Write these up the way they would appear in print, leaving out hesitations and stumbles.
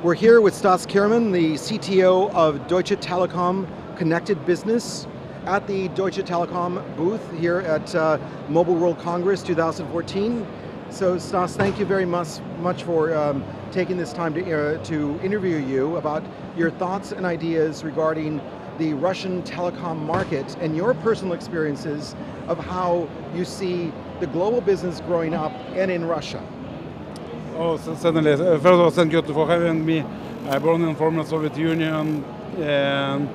We're here with Stas Khirman, the CTO of Deutsche Telekom Connected Business at the Deutsche Telekom booth here at Mobile World Congress 2014. So Stas, thank you very much for taking this time to interview you about your thoughts and ideas regarding the Russian telecom market and your personal experiences of how you see the global business growing up and in Russia. Oh, certainly. First of all, thank you for having me. I born in former Soviet Union and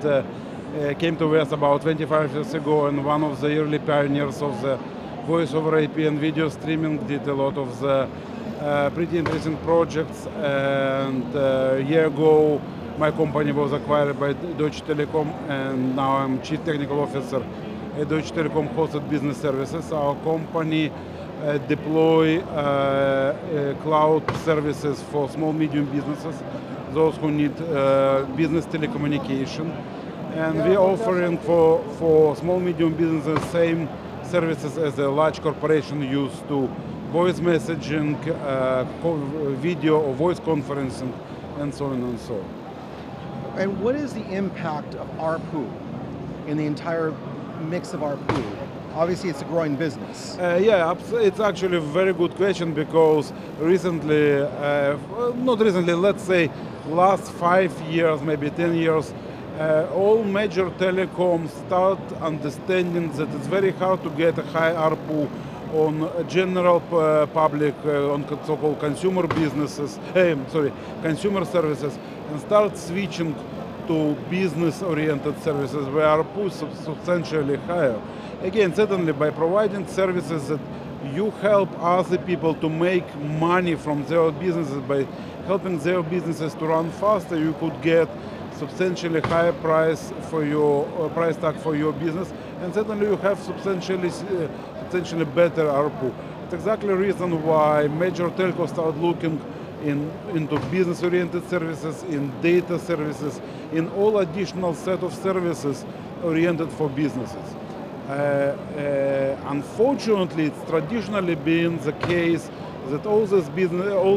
came to West about 25 years ago, and one of the early pioneers of the voice over IP and video streaming, did a lot of the pretty interesting projects. And a year ago, my company was acquired by Deutsche Telekom, and now I'm Chief Technical Officer at Deutsche Telekom Hosted Business Services. Our company deploy cloud services for small, medium businesses, those who need business telecommunication. And we're offering for small, medium businesses same services as a large corporation used to voice messaging, video or voice conferencing, and so on and so on. And what is the impact of ARPU in the entire mix of ARPU? Obviously, it's a growing business. Yeah, it's actually a very good question, because recently, not recently, let's say last 5 years, maybe 10 years, all major telecoms start understanding that it's very hard to get a high ARPU on general public, on so-called consumer businesses, consumer services, and start switching to business-oriented services where ARPU is substantially higher. Again, certainly by providing services that you help other people to make money from their businesses, by helping their businesses to run faster, you could get substantially higher price for your price tag for your business, and certainly you have substantially better ARPU. It's exactly the reason why major telcos start looking into business-oriented services, in data services, in all additional set of services oriented for businesses. Unfortunately, it's traditionally been the case that all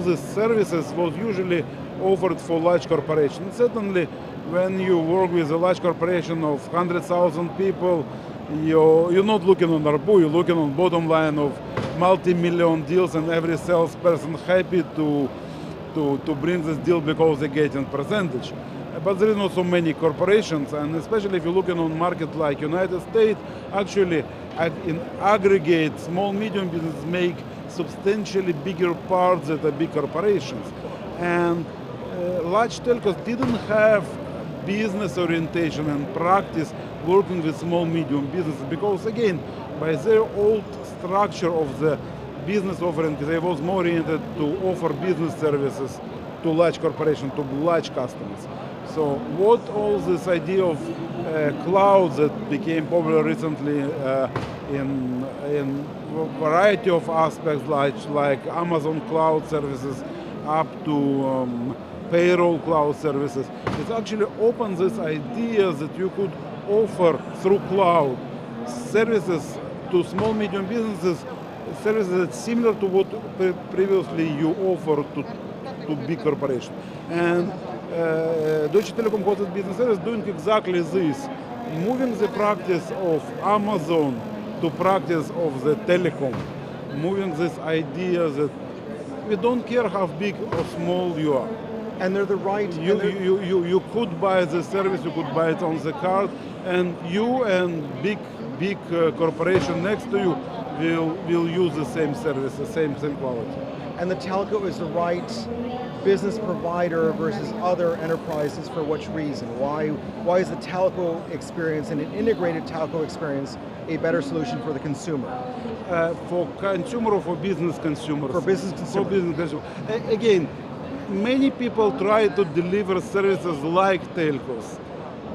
these services was usually offered for large corporations. Certainly, when you work with a large corporation of 100,000 people, you're not looking on ARPU, you're looking on bottom line of multi-million deals, and every salesperson happy to bring this deal because they're getting percentage. But there is not so many corporations, and especially if you're looking on market like United States, actually in aggregate, small, medium businesses make substantially bigger parts than the big corporations. And large telcos didn't have business orientation and practice working with small, medium businesses, because again, by their old structure of the business offering, they was more oriented to offer business services to large corporations, to large customers. So what all this idea of cloud that became popular recently in a variety of aspects, like Amazon cloud services up to payroll cloud services, it actually opens this idea that you could offer through cloud services to small, medium businesses, services that's similar to what previously you offered to big corporations. And Deutsche Telekom Hosted Business Service is doing exactly this, moving the practice of Amazon to practice of the telecom, moving this idea that we don't care how big or small you are. And they're the right... You could buy the service, you could buy it on the card, and you and big corporation next to you will use the same service, the same quality. And the telco is the right business provider versus other enterprises for which reason? Why is the telco experience and an integrated telco experience a better solution for the consumer? For consumer or for business consumers? For business consumers. For business consumers. Again, many people try to deliver services like telcos.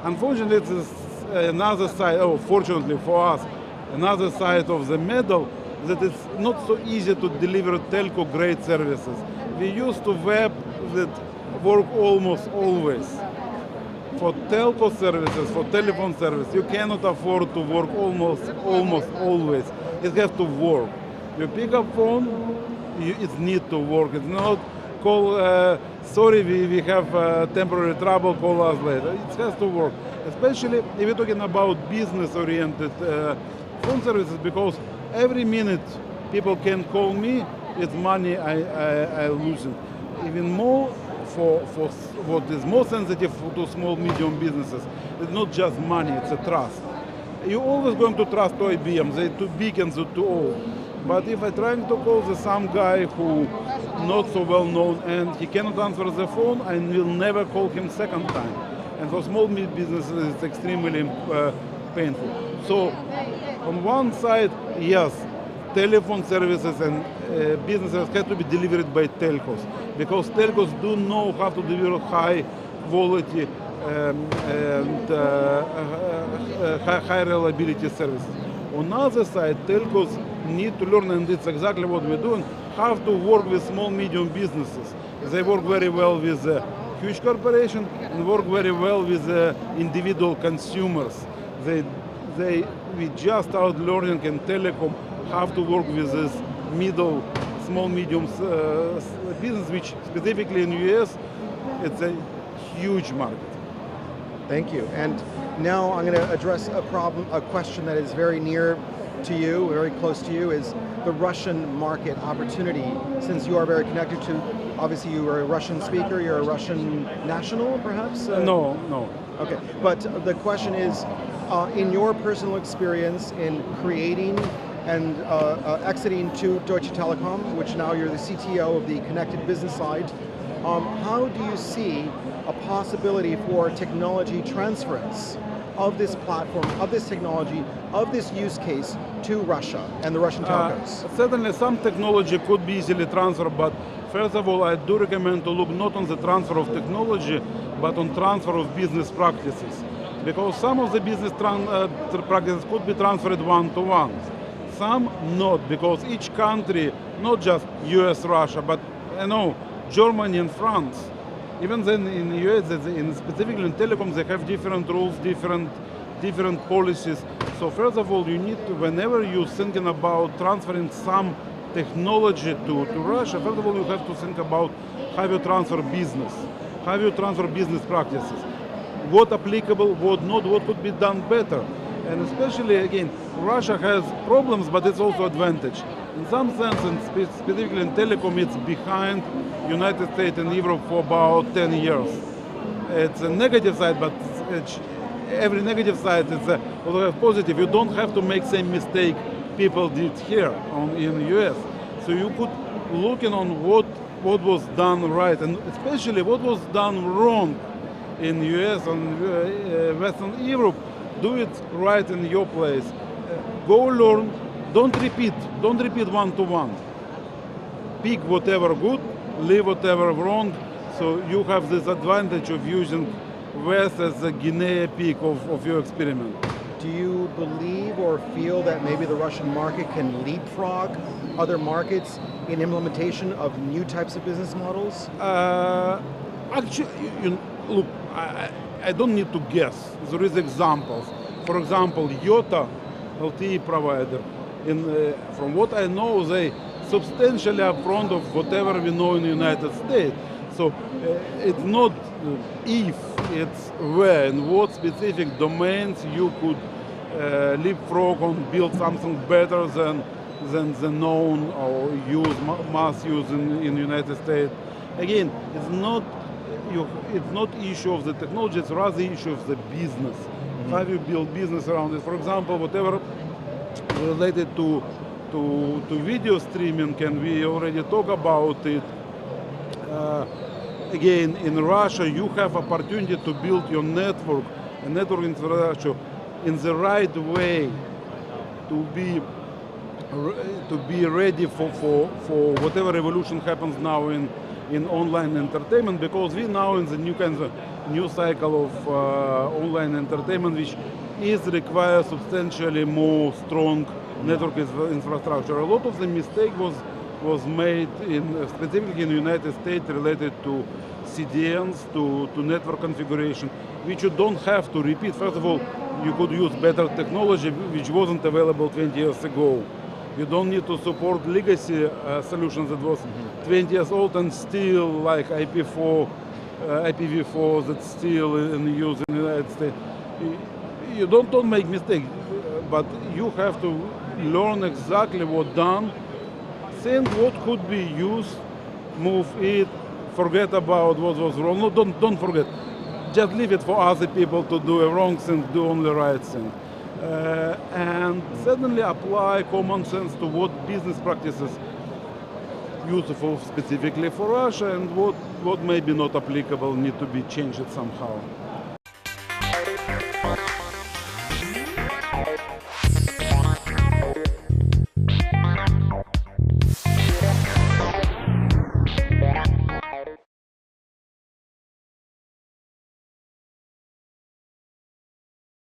Unfortunately, it's another side, fortunately for us, another side of the medal, that it's not so easy to deliver telco-grade services. We used to web that work almost always. For telco services, for telephone service, you cannot afford to work almost always. It has to work. You pick up phone, it needs to work. It's not call, sorry, we have temporary trouble, call us later. It has to work, especially if you're talking about business-oriented phone services, because every minute people can call me, it's money I losing. Even more for what is more sensitive to small, medium businesses, it's not just money, it's a trust. You're always going to trust IBM, they're too big and they're too old. But if I'm trying to call some guy who not so well known and he cannot answer the phone, I will never call him second time. And for small businesses, it's extremely painful. So on one side, yes, telephone services and businesses have to be delivered by telcos, because telcos do know how to deliver high quality and high reliability services. On the other side, telcos need to learn, and it's exactly what we're doing, how to work with small, medium businesses. They work very well with huge corporations and work very well with individual consumers. We just started learning in telecom how to work with this middle, small, medium business, which specifically in the US, it's a huge market. Thank you. And now I'm going to address a question that is very near to you, very close to you, is the Russian market opportunity. Since you are very connected to, obviously you are a Russian speaker, you're a Russian national, perhaps? No. Okay, but the question is, in your personal experience in creating and exiting to Deutsche Telekom, which now you're the CTO of the connected business side, how do you see a possibility for technology transference of this platform, of this technology, of this use case to Russia and the Russian telcos? Certainly some technology could be easily transferred, but first of all, I do recommend to look not on the transfer of technology, but on transfer of business practices. Because some of the business practices could be transferred one-to-one. Some not, because each country, not just US, Russia, but Germany and France, even then in the US, specifically in telecoms, they have different rules, different policies. So first of all, you need to, whenever you're thinking about transferring some technology to Russia, first of all, you have to think about how you transfer business, how you transfer business practices, what applicable, what not, what could be done better. And especially, again, Russia has problems, but it's also advantage. In some sense, and specifically in telecom, it's behind United States and Europe for about 10 years. It's a negative side, but every negative side is also positive. You don't have to make the same mistake people did here in the US. So you could look in on what was done right, and especially what was done wrong in the US and Western Europe. Do it right in your place. Go learn, don't repeat one-to-one. Pick whatever good, leave whatever wrong, so you have this advantage of using West as a guinea pig of your experiment. Do you believe or feel that maybe the Russian market can leapfrog other markets in implementation of new types of business models? Actually, look, I don't need to guess. There is examples. For example, Yota, LTE provider, from what I know, they substantially upfront of whatever we know in the United States. So it's not if, it's where and what specific domains you could leapfrog and build something better than the known or mass use in the United States. Again, it's not issue of the technology, it's rather issue of the business. Mm-hmm. How you build business around it. For example, whatever related to video streaming, and we already talk about it. Again, in Russia, you have opportunity to build your network, a network infrastructure, in the right way to be ready for whatever revolution happens now in online entertainment, because we now in the new cycle of online entertainment, which requires substantially more strong network infrastructure. A lot of the mistake was made specifically in the United States related to CDNs, to network configuration, which you don't have to repeat. First of all, you could use better technology which wasn't available 20 years ago. You don't need to support legacy solutions that was 20 years old and still like IPv4 that's still in use in the United States. You don't make mistakes, but you have to learn exactly what done, think what could be used, move it, forget about what was wrong. No, don't forget. Just leave it for other people to do a wrong thing, do only right thing. And suddenly apply common sense to what business practices useful specifically for Russia and what may be not applicable, need to be changed somehow.